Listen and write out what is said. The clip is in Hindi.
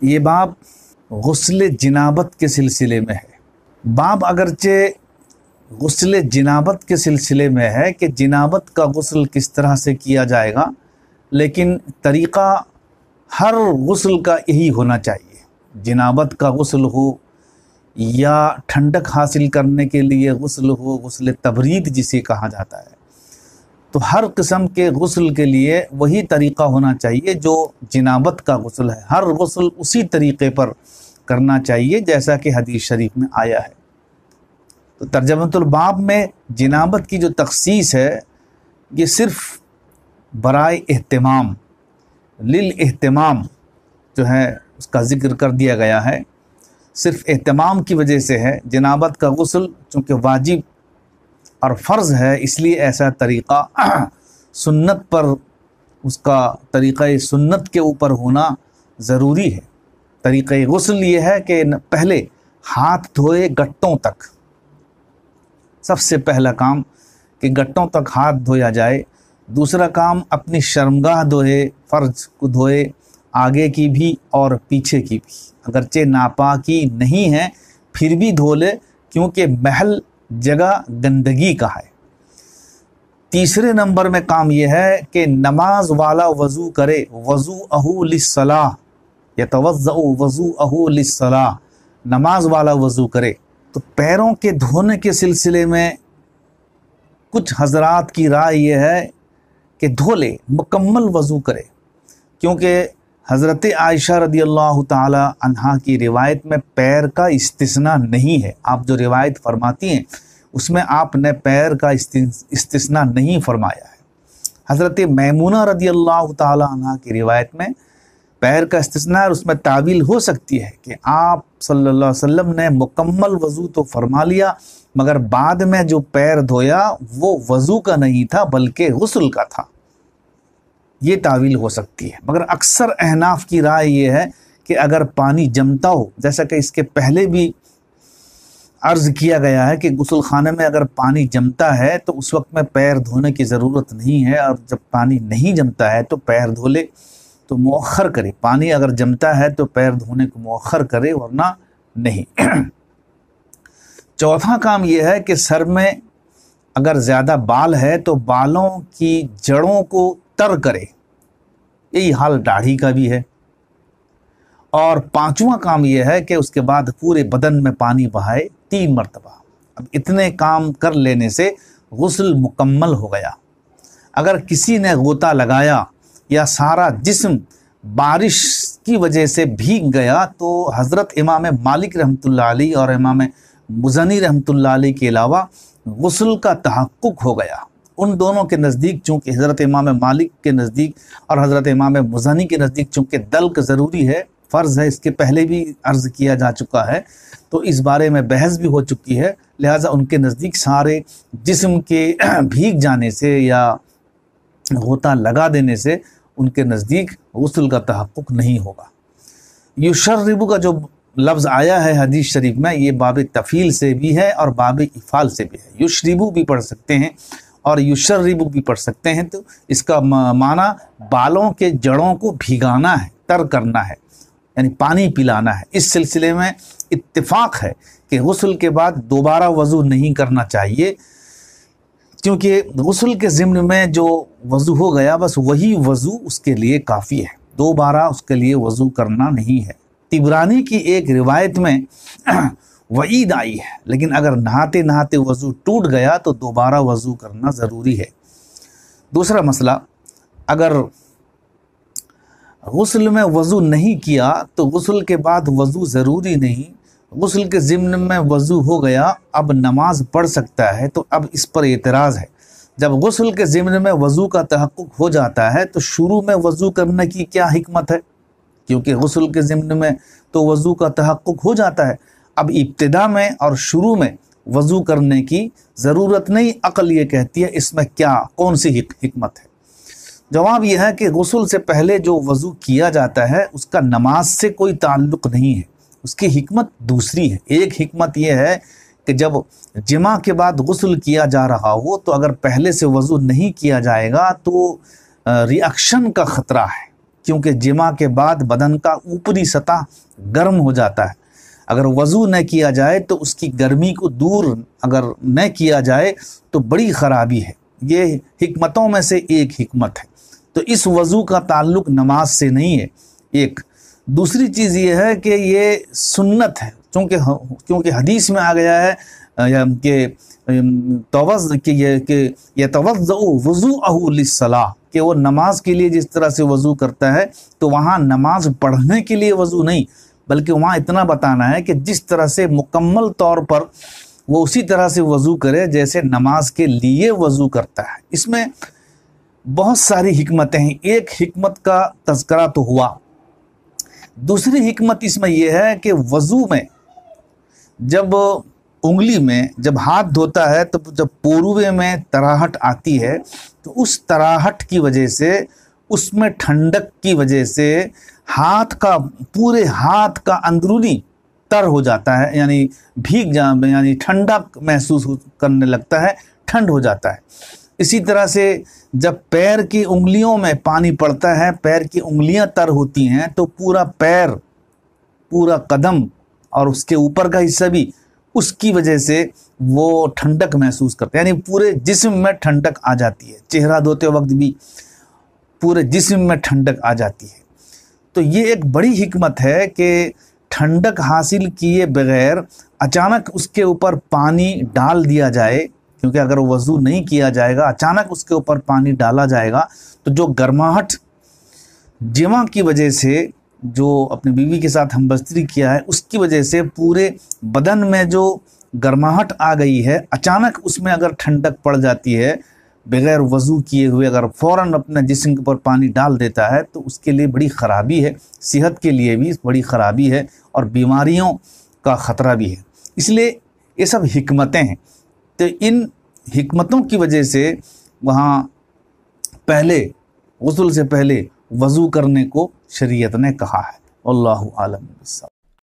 ये बाब गुस्ल जिनाबत के सिलसिले में है। बाब अगरचे गुस्ल जिनाबत के सिलसिले में है कि जिनाबत का गुस्ल किस तरह से किया जाएगा, लेकिन तरीक़ा हर गुस्ल का यही होना चाहिए। जिनाबत का गुस्ल हो या ठंडक हासिल करने के लिए गुस्ल हो, गुस्ल तबरीद जिसे कहा जाता है, तो हर किस्म के गुस्ल के लिए वही तरीक़ा होना चाहिए जो जिनाबत का गुस्ल है। हर गुस्ल उसी तरीक़े पर करना चाहिए जैसा कि हदीस शरीफ में आया है। तो तर्जमतुल बाब में जिनाबत की जो तख़सीस है ये सिर्फ़ बराए एहतिमाम, लिल एहतिमाम जो है उसका ज़िक्र कर दिया गया है, सिर्फ़ एहतिमाम की वजह से है। जिनाबत का गुस्ल चूँकि वाजिब और फ़र्ज़ है, इसलिए ऐसा तरीक़ा सुन्नत पर, उसका तरीक़ा सुन्नत के ऊपर होना ज़रूरी है। तरीक़ा गुस्ल ये है कि पहले हाथ धोए गट्टों तक, सबसे पहला काम कि गट्टों तक हाथ धोया जाए। दूसरा काम अपनी शर्मगाह धोए, फ़र्ज को धोए, आगे की भी और पीछे की भी, अगरचे नापाकी नहीं है फिर भी धो ले, क्योंकि महल जगह गंदगी का है। तीसरे नंबर में काम यह है कि नमाज वाला वज़ू करे, वज़ू अहू लिस्सलाह, यतवज़्ज़उ वज़ू अहू लिस्सलाह, नमाज वाला वज़ू करे। तो पैरों के धोने के सिलसिले में कुछ हजरात की राय यह है कि धो ले, मुकम्मल वज़ू करे, क्योंकि हज़रत आयशा रदी अल्लाह ताला अन्हा की रिवायत में पैर का इस्तिस्ना नहीं है। आप जो रिवायत फरमाती हैं उसमें आपने पैर का इस्तिस्ना नहीं फरमाया है। हज़रत मैमूना रदी अल्लाह ताला अन्हा की रिवायत में पैर का इस्तिस्ना है, और उसमें तावील हो सकती है कि आप सल्लल्लाहु अलैहि वसल्लम ने मुकम्मल वज़ू तो फरमा लिया, मगर बाद में जो पैर धोया वो वज़ू का नहीं था बल्कि गुस्ल का था। ये तावील हो सकती है, मगर अक्सर अहनाफ की राय ये है कि अगर पानी जमता हो, जैसा कि इसके पहले भी अर्ज़ किया गया है कि गुस्ल खाने में अगर पानी जमता है तो उस वक्त में पैर धोने की ज़रूरत नहीं है, और जब पानी नहीं जमता है तो पैर धो ले, तो मुअख्खर करे। पानी अगर जमता है तो पैर धोने को मुअख्खर करे, वरना नहीं। चौथा काम यह है कि सर में अगर ज़्यादा बाल है तो बालों की जड़ों को तर करे, यही हाल दाढ़ी का भी है। और पांचवा काम यह है कि उसके बाद पूरे बदन में पानी बहाए 3 मरतबा। अब इतने काम कर लेने से गुस्ल मुकम्मल हो गया। अगर किसी ने गोता लगाया या सारा जिस्म बारिश की वजह से भीग गया तो हज़रत इमाम मालिक रहमतुल्लाह अलैह और इमाम मुज़नी रहमतुल्लाह अलैह के अलावा गुस्ल का तहक्कुक हो गया। उन दोनों के नज़दीक, चूँकि हज़रत इमाम मालिक के नज़दीक और हज़रत इमाम मुज़नी के नज़दीक चूँकि दल्क ज़रूरी है, फ़र्ज़ है, इसके पहले भी अर्ज़ किया जा चुका है, तो इस बारे में बहस भी हो चुकी है। लिहाजा उनके नज़दीक सारे जिस्म के भीग जाने से या गोता लगा देने से उनके नज़दीक गुस्ल का तहक्कुक नहीं होगा। युशर्रिबु का जो लफ्ज़ आया है हदीस शरीफ में, ये बाब तफ़ील से भी है और बाब इफ़ाल से भी है। युशरिबु भी पढ़ सकते हैं और युशर्रिबु भी पढ़ सकते हैं। तो इसका माना बालों के जड़ों को भिगाना है, तर करना है, यानी पानी पिलाना है। इस सिलसिले में इत्तिफाक है कि गुस्ल के बाद दोबारा वज़ू नहीं करना चाहिए, क्योंकि गुस्ल के ज़िम्न में जो वज़ू हो गया बस वही वज़ू उसके लिए काफ़ी है, दोबारा उसके लिए वज़ू करना नहीं है। तिबरानी की एक रिवायत में वईद आई है, लेकिन अगर नहाते नहाते वज़ू टूट गया तो दोबारा वज़ू करना ज़रूरी है। दूसरा मसला, अगर गुस्ल में वज़ू नहीं किया तो गुस्ल के बाद वज़ू ज़रूरी नहीं, गुस्ल के ज़िम्न में वज़ू हो गया, अब नमाज पढ़ सकता है। तो अब इस पर एतराज़ है, जब गुस्ल के ज़िम्न में वज़ू का तहक्कुक हो जाता है तो शुरू में वज़ू करने की क्या हिकमत है, क्योंकि गुस्ल के ज़िम्न में तो वज़ू का तहक्कुक हो जाता है। अब इब्तिदा में और शुरू में वज़ू करने की ज़रूरत नहीं। अक़ल ये कहती है इसमें क्या, कौन सी हिकमत है? जवाब यह है कि गुस्ल से पहले जो वज़ू किया जाता है उसका नमाज से कोई ताल्लुक़ नहीं है, उसकी हिकमत दूसरी है। एक हिकमत यह है कि जब जिमा के बाद गुस्ल किया जा रहा हो तो अगर पहले से वज़ू नहीं किया जाएगा तो रिएक्शन का ख़तरा है क्योंकि जिमा के बाद बदन का ऊपरी सतह गर्म हो जाता है। अगर वज़ू न किया जाए तो उसकी गर्मी को दूर अगर न किया जाए तो बड़ी ख़राबी है। ये हिकमतों में से एक हिकमत है। तो इस वज़ू का ताल्लुक़ नमाज से नहीं है। एक दूसरी चीज़ ये है कि ये सुन्नत है, क्योंकि हदीस में आ गया है कि वज़ूअहु लिस्सलाह, कि वो नमाज के लिए जिस तरह से वज़ू करता है, तो वहाँ नमाज पढ़ने के लिए वज़ू नहीं, बल्कि वहाँ इतना बताना है कि जिस तरह से मुकम्मल तौर पर वो उसी तरह से वज़ू करे जैसे नमाज के लिए वज़ू करता है। इसमें बहुत सारी हिकमतें हैं। एक हिकमत का तज़किरा तो हुआ, दूसरी हिकमत इसमें यह है कि वज़ू में जब उंगली में जब हाथ धोता है तो जब पोरुए में तराहट आती है, तो उस तराहट की वजह से, उसमें ठंडक की वजह से पूरे हाथ का अंदरूनी तर हो जाता है, यानी यानी ठंडा महसूस करने लगता है, ठंड हो जाता है। इसी तरह से जब पैर की उंगलियों में पानी पड़ता है, पैर की उंगलियां तर होती हैं, तो पूरा पैर, पूरा कदम और उसके ऊपर का हिस्सा भी, उसकी वजह से वो ठंडक महसूस करते हैं, यानी पूरे जिस्म में ठंडक आ जाती है। चेहरा धोते वक्त भी पूरे जिस्म में ठंडक आ जाती है। तो ये एक बड़ी हिकमत है कि ठंडक हासिल किए बगैर अचानक उसके ऊपर पानी डाल दिया जाए, क्योंकि अगर वज़ू नहीं किया जाएगा, अचानक उसके ऊपर पानी डाला जाएगा, तो जो गर्माहट जिमा की वजह से, जो अपनी बीवी के साथ हमबस्तरी किया है, उसकी वजह से पूरे बदन में जो गर्माहट आ गई है, अचानक उसमें अगर ठंडक पड़ जाती है, बगैर वज़ू किए हुए अगर फ़ौरन अपने जिस्म के ऊपर पानी डाल देता है, तो उसके लिए बड़ी ख़राबी है, सेहत के लिए भी बड़ी ख़राबी है और बीमारियों का ख़तरा भी है। इसलिए ये सब हिकमतें हैं। तो इन हिकमतों की वजह से वहाँ पहले गुस्ल से पहले वज़ू करने को शरीयत ने कहा है। अल्लाहु आलम।